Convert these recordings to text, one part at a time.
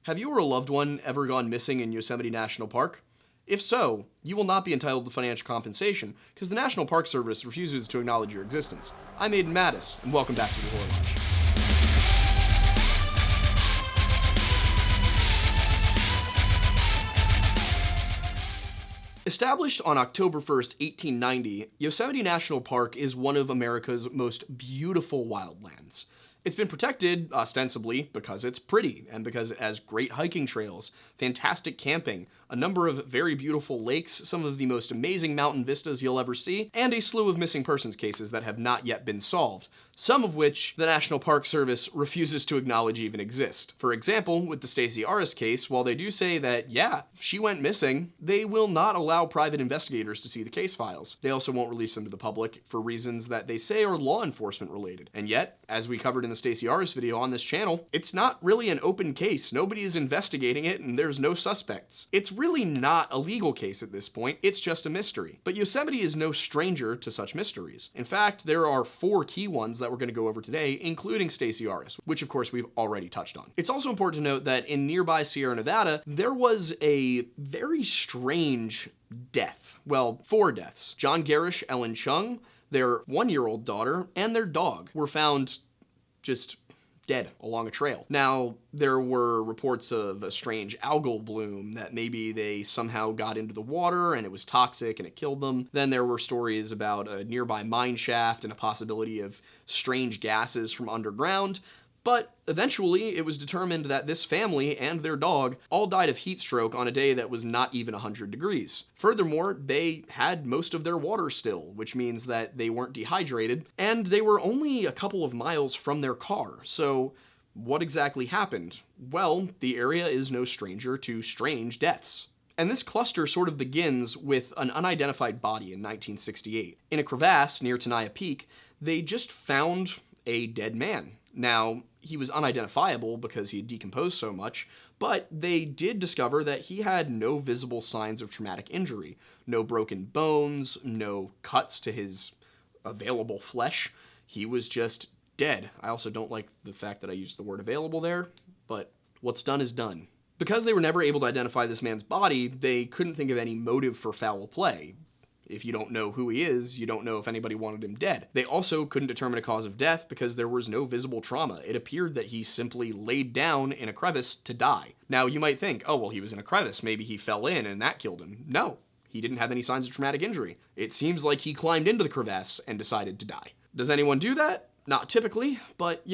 Have you or a loved one ever gone missing in Yosemite National Park? If so, you will not be entitled to financial compensation because the National Park Service refuses to acknowledge your existence. I'm Aiden Mattis, and welcome back to the Horror Lodge. Established on October 1st, 1890, Yosemite National Park is one of America's most beautiful wildlands. It's been protected, ostensibly, because it's pretty, and because it has great hiking trails, fantastic camping, a number of very beautiful lakes, some of the most amazing mountain vistas you'll ever see, and a slew of missing persons cases that have not yet been solved, some of which the National Park Service refuses to acknowledge even exist. For example, with the Stacy Arras case, while they do say that, yeah, she went missing, they will not allow private investigators to see the case files. They also won't release them to the public for reasons that they say are law enforcement related. And yet, as we covered in the Stacy Arras video on this channel, it's not really an open case. Nobody is investigating it and there's no suspects. It's really not a legal case at this point, it's just a mystery. But Yosemite is no stranger to such mysteries. In fact, there are 4 key ones that we're going to go over today, including Stacy Arras, which of course we've already touched on. It's also important to note that in nearby Sierra Nevada, there was a very strange death. Well, 4 deaths. John Garish, Ellen Chung, their 1-year-old daughter, and their dog were found just dead along a trail. Now, there were reports of a strange algal bloom that maybe they somehow got into the water and it was toxic and it killed them. Then there were stories about a nearby mine shaft and a possibility of strange gases from underground. But eventually, it was determined that this family and their dog all died of heat stroke on a day that was not even 100 degrees. Furthermore, they had most of their water still, which means that they weren't dehydrated, and they were only a couple of miles from their car. So what exactly happened? Well, the area is no stranger to strange deaths. And this cluster sort of begins with an unidentified body in 1968. In a crevasse near Tenaya Peak, they just found a dead man. Now, he was unidentifiable because he had decomposed so much, but they did discover that he had no visible signs of traumatic injury. No broken bones, no cuts to his available flesh. He was just dead. I also don't like the fact that I used the word available there, but what's done is done. Because they were never able to identify this man's body, they couldn't think of any motive for foul play. If you don't know who he is, you don't know if anybody wanted him dead. They also couldn't determine a cause of death because there was no visible trauma. It appeared that he simply laid down in a crevice to die. Now, you might think, oh, well, he was in a crevice. Maybe he fell in and that killed him. No, he didn't have any signs of traumatic injury. It seems like he climbed into the crevasse and decided to die. Does anyone do that? Not typically, but,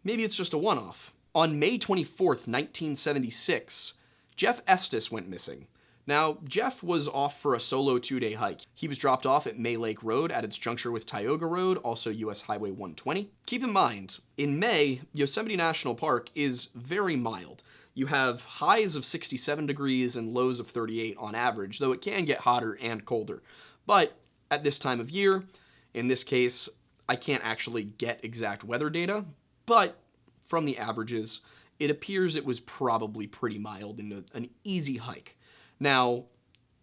maybe it's just a one-off. On May 24th, 1976, Jeff Estes went missing. Now, Jeff was off for a solo 2-day hike. He was dropped off at May Lake Road at its juncture with Tioga Road, also US Highway 120. Keep in mind, in May, Yosemite National Park is very mild. You have highs of 67 degrees and lows of 38 on average, though it can get hotter and colder. But at this time of year, in this case, I can't actually get exact weather data, but from the averages, it appears it was probably pretty mild and an easy hike. Now,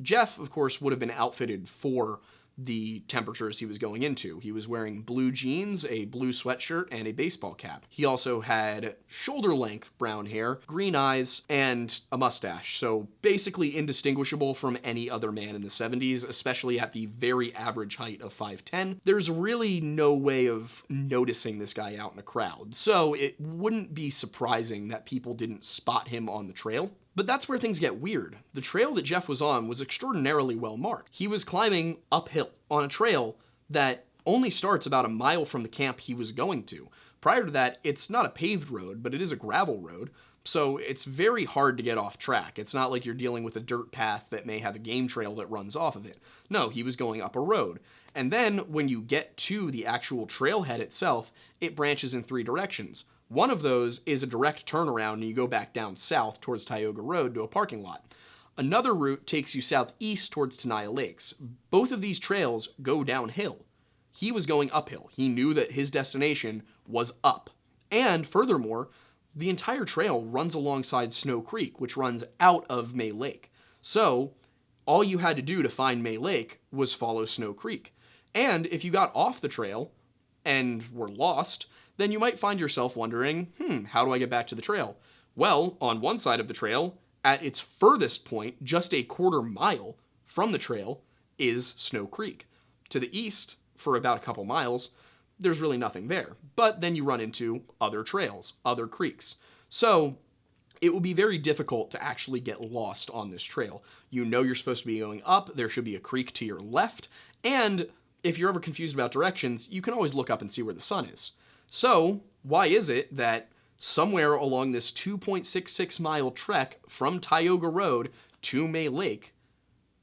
Jeff, of course, would have been outfitted for the temperatures he was going into. He was wearing blue jeans, a blue sweatshirt, and a baseball cap. He also had shoulder-length brown hair, green eyes, and a mustache, so basically indistinguishable from any other man in the 70s, especially at the very average height of 5'10". There's really no way of noticing this guy out in a crowd, so it wouldn't be surprising that people didn't spot him on the trail. But that's where things get weird. The trail that Jeff was on was extraordinarily well marked. He was climbing uphill on a trail that only starts about a mile from the camp he was going to. Prior to that, it's not a paved road, but it is a gravel road, so it's very hard to get off track. It's not like you're dealing with a dirt path that may have a game trail that runs off of it. No, he was going up a road. And then when you get to the actual trailhead itself, it branches in 3 directions. One of those is a direct turnaround and you go back down south towards Tioga Road to a parking lot. Another route takes you southeast towards Tenaya Lakes. Both of these trails go downhill. He was going uphill. He knew that his destination was up. And furthermore, the entire trail runs alongside Snow Creek, which runs out of May Lake. So all you had to do to find May Lake was follow Snow Creek. And if you got off the trail and were lost, then you might find yourself wondering, how do I get back to the trail? Well, on one side of the trail, at its furthest point, just a quarter mile from the trail, is Snow Creek. To the east, for about a couple miles, there's really nothing there. But then you run into other trails, other creeks. So it will be very difficult to actually get lost on this trail. You know you're supposed to be going up, there should be a creek to your left, and if you're ever confused about directions, you can always look up and see where the sun is. So, why is it that somewhere along this 2.66 mile trek from Tioga Road to May Lake,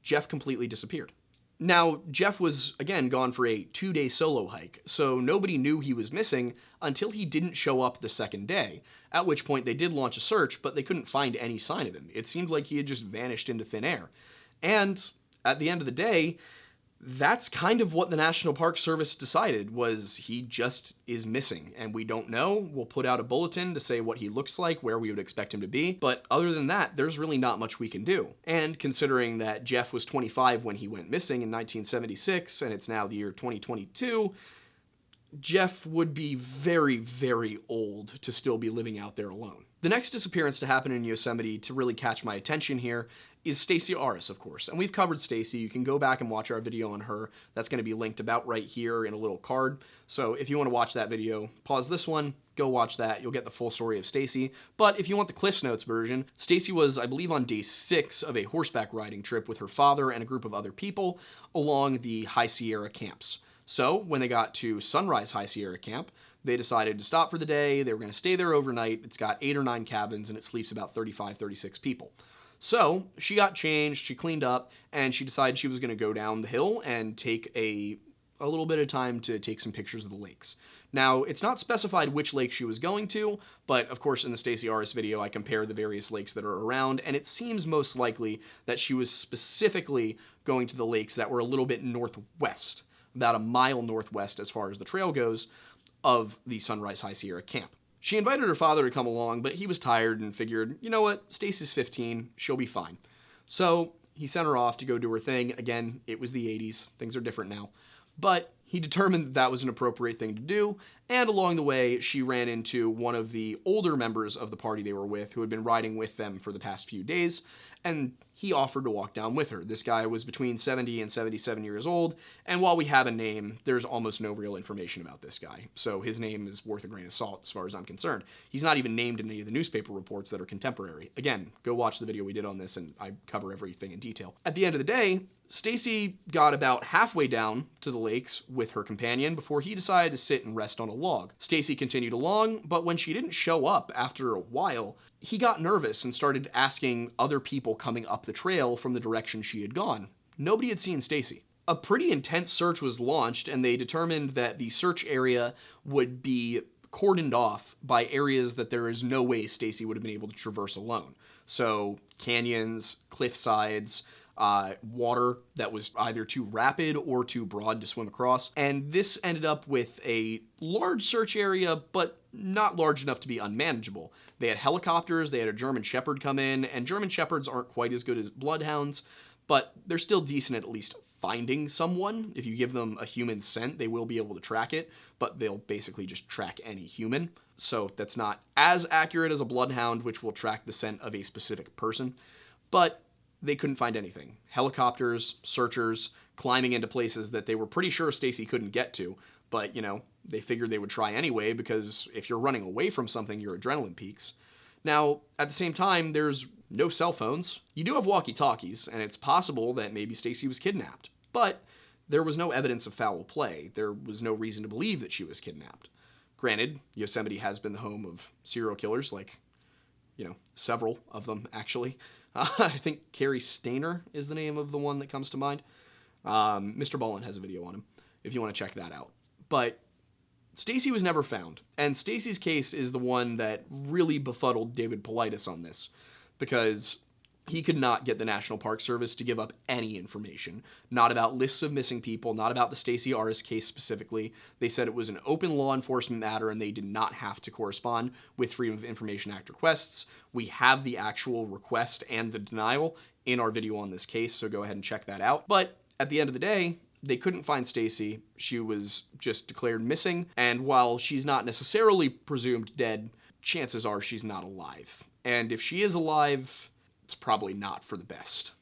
Jeff completely disappeared? Now, Jeff was, again, gone for a 2-day solo hike, so nobody knew he was missing until he didn't show up the second day, at which point they did launch a search, but they couldn't find any sign of him. It seemed like he had just vanished into thin air. And at the end of the day, that's kind of what the National Park Service decided, was he just is missing, and we don't know. We'll put out a bulletin to say what he looks like, where we would expect him to be, but other than that, there's really not much we can do. And considering that Jeff was 25 when he went missing in 1976, and it's now the year 2022, Jeff would be very, very old to still be living out there alone. The next disappearance to happen in Yosemite to really catch my attention here is Stacy Arras, of course. And we've covered Stacy. You can go back and watch our video on her. That's going to be linked about right here in a little card. So if you want to watch that video, pause this one, go watch that. You'll get the full story of Stacy. But if you want the Cliffs Notes version, Stacy was, I believe, on day 6 of a horseback riding trip with her father and a group of other people along the High Sierra camps. So when they got to Sunrise High Sierra Camp, they decided to stop for the day. They were going to stay there overnight. It's got 8 or 9 cabins, and it sleeps about 35, 36 people. So she got changed, she cleaned up, and she decided she was going to go down the hill and take a little bit of time to take some pictures of the lakes. Now, it's not specified which lake she was going to, but of course in the Stacy Arras video I compare the various lakes that are around, and it seems most likely that she was specifically going to the lakes that were a little bit northwest, about a mile northwest as far as the trail goes, of the Sunrise High Sierra Camp. She invited her father to come along, but he was tired and figured, you know what, Stacy's 15, she'll be fine. So he sent her off to go do her thing. Again, it was the 80s, things are different now. But he determined that was an appropriate thing to do, and along the way, she ran into one of the older members of the party they were with, who had been riding with them for the past few days, and he offered to walk down with her. This guy was between 70 and 77 years old, and while we have a name, there's almost no real information about this guy, so his name is worth a grain of salt as far as I'm concerned. He's not even named in any of the newspaper reports that are contemporary. Again, go watch the video we did on this, and I cover everything in detail. At the end of the day, Stacy got about halfway down to the lakes with her companion before he decided to sit and rest on a log. Stacy continued along, but when she didn't show up after a while, he got nervous and started asking other people coming up the trail from the direction she had gone. Nobody had seen Stacy. A pretty intense search was launched, and they determined that the search area would be cordoned off by areas that there is no way Stacy would have been able to traverse alone. So canyons, cliff sides, water that was either too rapid or too broad to swim across. And this ended up with a large search area, but not large enough to be unmanageable. They had helicopters, they had a German Shepherd come in, and German Shepherds aren't quite as good as bloodhounds, but they're still decent at least finding someone. If you give them a human scent, they will be able to track it, but they'll basically just track any human. So that's not as accurate as a bloodhound, which will track the scent of a specific person. But they couldn't find anything. Helicopters, searchers, climbing into places that they were pretty sure Stacy couldn't get to, but, you know, they figured they would try anyway, because if you're running away from something, your adrenaline peaks. Now, at the same time, there's no cell phones. You do have walkie-talkies, and it's possible that maybe Stacy was kidnapped, but there was no evidence of foul play. There was no reason to believe that she was kidnapped. Granted, Yosemite has been the home of serial killers, like, you know, several of them, actually. I think Carrie Stainer is the name of the one that comes to mind. Mr. Ballin has a video on him, if you want to check that out. But Stacy was never found, and Stacy's case is the one that really befuddled David Paulides on this, because he could not get the National Park Service to give up any information. Not about lists of missing people, not about the Stacy Arras case specifically. They said it was an open law enforcement matter and they did not have to correspond with Freedom of Information Act requests. We have the actual request and the denial in our video on this case, so go ahead and check that out. But at the end of the day, they couldn't find Stacy. She was just declared missing, and while she's not necessarily presumed dead, chances are she's not alive. And if she is alive, it's probably not for the best.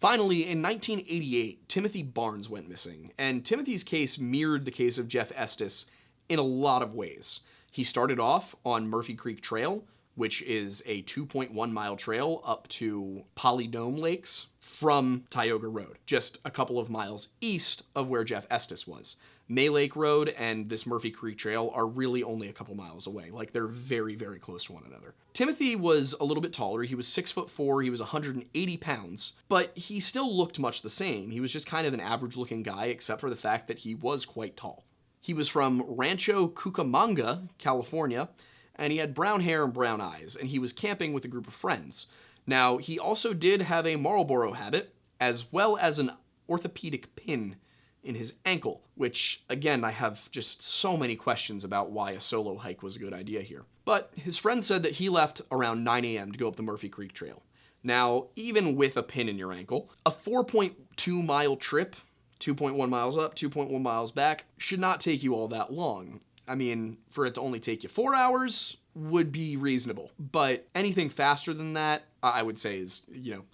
Finally, in 1988, Timothy Barnes went missing, and Timothy's case mirrored the case of Jeff Estes in a lot of ways. He started off on Murphy Creek Trail, which is a 2.1-mile trail up to Polydome Lakes from Tioga Road, just a couple of miles east of where Jeff Estes was. May Lake Road and this Murphy Creek Trail are really only a couple miles away. Like, they're very, very close to one another. Timothy was a little bit taller. He was 6'4", he was 180 pounds, but he still looked much the same. He was just kind of an average-looking guy, except for the fact that he was quite tall. He was from Rancho Cucamonga, California, and he had brown hair and brown eyes, and he was camping with a group of friends. Now, he also did have a Marlboro habit, as well as an orthopedic pin in his ankle, which, again, I have just so many questions about why a solo hike was a good idea here. But his friend said that he left around 9 a.m. to go up the Murphy Creek Trail. Now, even with a pin in your ankle, a 4.2-mile trip, 2.1 miles up, 2.1 miles back, should not take you all that long. I mean, for it to only take you 4 hours would be reasonable. But anything faster than that, I would say is,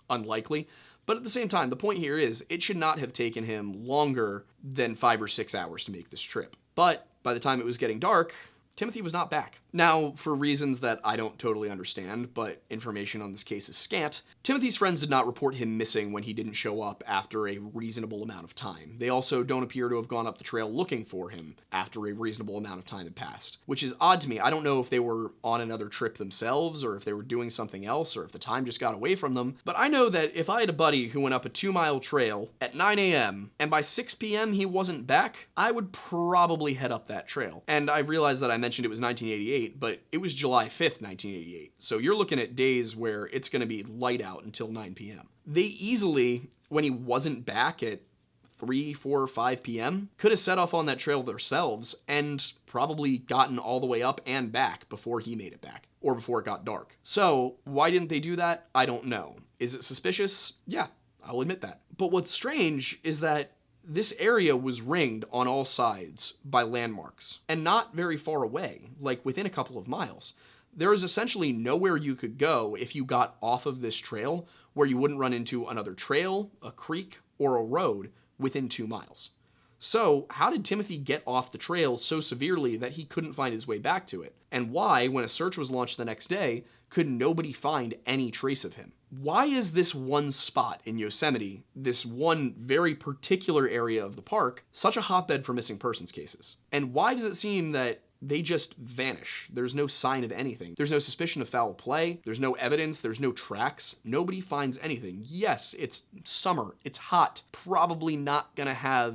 unlikely. But at the same time, the point here is it should not have taken him longer than 5 or 6 hours to make this trip. But by the time it was getting dark, Timothy was not back. Now, for reasons that I don't totally understand, but information on this case is scant, Timothy's friends did not report him missing when he didn't show up after a reasonable amount of time. They also don't appear to have gone up the trail looking for him after a reasonable amount of time had passed, which is odd to me. I don't know if they were on another trip themselves, or if they were doing something else, or if the time just got away from them, but I know that if I had a buddy who went up a 2-mile trail at 9 a.m., and by 6 p.m. he wasn't back, I would probably head up that trail. And I realize that I mentioned it was 1988, but it was July 5th, 1988. So you're looking at days where it's going to be light out until 9 p.m. They easily, when he wasn't back at 3, 4, 5 p.m., could have set off on that trail themselves and probably gotten all the way up and back before he made it back, or before it got dark. So why didn't they do that? I don't know. Is it suspicious? Yeah, I'll admit that. But what's strange is that this area was ringed on all sides by landmarks, and not very far away, like within a couple of miles. There is essentially nowhere you could go if you got off of this trail where you wouldn't run into another trail, a creek, or a road within 2 miles. So how did Timothy get off the trail so severely that he couldn't find his way back to it? And why, when a search was launched the next day, could nobody find any trace of him? Why is this one spot in Yosemite, this one very particular area of the park, such a hotbed for missing persons cases? And why does it seem that they just vanish? There's no sign of anything. There's no suspicion of foul play. There's no evidence. There's no tracks. Nobody finds anything. Yes, it's summer. It's hot. Probably not gonna have,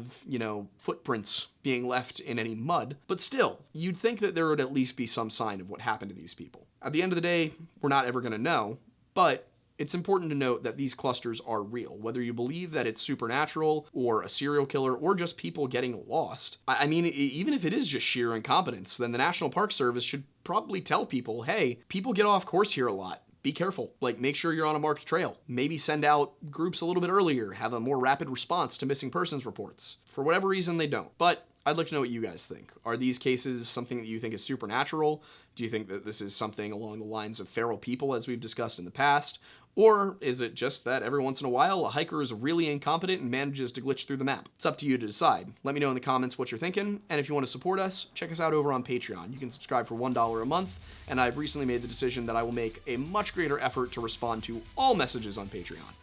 footprints being left in any mud. But still, you'd think that there would at least be some sign of what happened to these people. At the end of the day, we're not ever gonna know, but it's important to note that these clusters are real, whether you believe that it's supernatural or a serial killer or just people getting lost. I mean, even if it is just sheer incompetence, then the National Park Service should probably tell people, hey, people get off course here a lot. Be careful. Make sure you're on a marked trail. Maybe send out groups a little bit earlier, have a more rapid response to missing persons reports. For whatever reason, they don't. But I'd like to know what you guys think. Are these cases something that you think is supernatural? Do you think that this is something along the lines of feral people, as we've discussed in the past? Or is it just that every once in a while, a hiker is really incompetent and manages to glitch through the map? It's up to you to decide. Let me know in the comments what you're thinking, and if you want to support us, check us out over on Patreon. You can subscribe for $1 a month, and I've recently made the decision that I will make a much greater effort to respond to all messages on Patreon.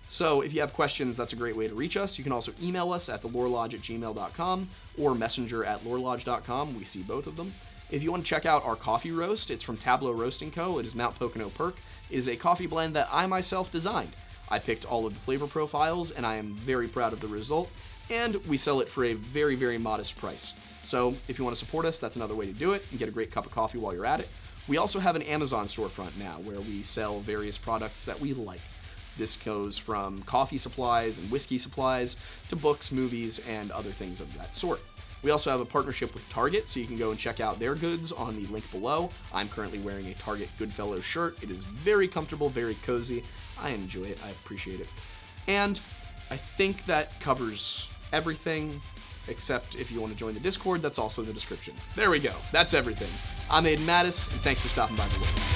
So if you have questions, that's a great way to reach us. You can also email us at thelorelodge@gmail.com or messenger@lorelodge.com. We see both of them. If you want to check out our coffee roast, it's from Tableau Roasting Co. It is Mount Pocono Perk. It is a coffee blend that I myself designed. I picked all of the flavor profiles, and I am very proud of the result, and we sell it for a very, very modest price. So if you want to support us, that's another way to do it and get a great cup of coffee while you're at it. We also have an Amazon storefront now where we sell various products that we like. This goes from coffee supplies and whiskey supplies to books, movies, and other things of that sort. We also have a partnership with Target, so you can go and check out their goods on the link below. I'm currently wearing a Target Goodfellow shirt. It is very comfortable, very cozy. I enjoy it. I appreciate it. And I think that covers everything, except if you want to join the Discord, that's also in the description. There we go. That's everything. I'm Aiden Mattis, and thanks for stopping by the way.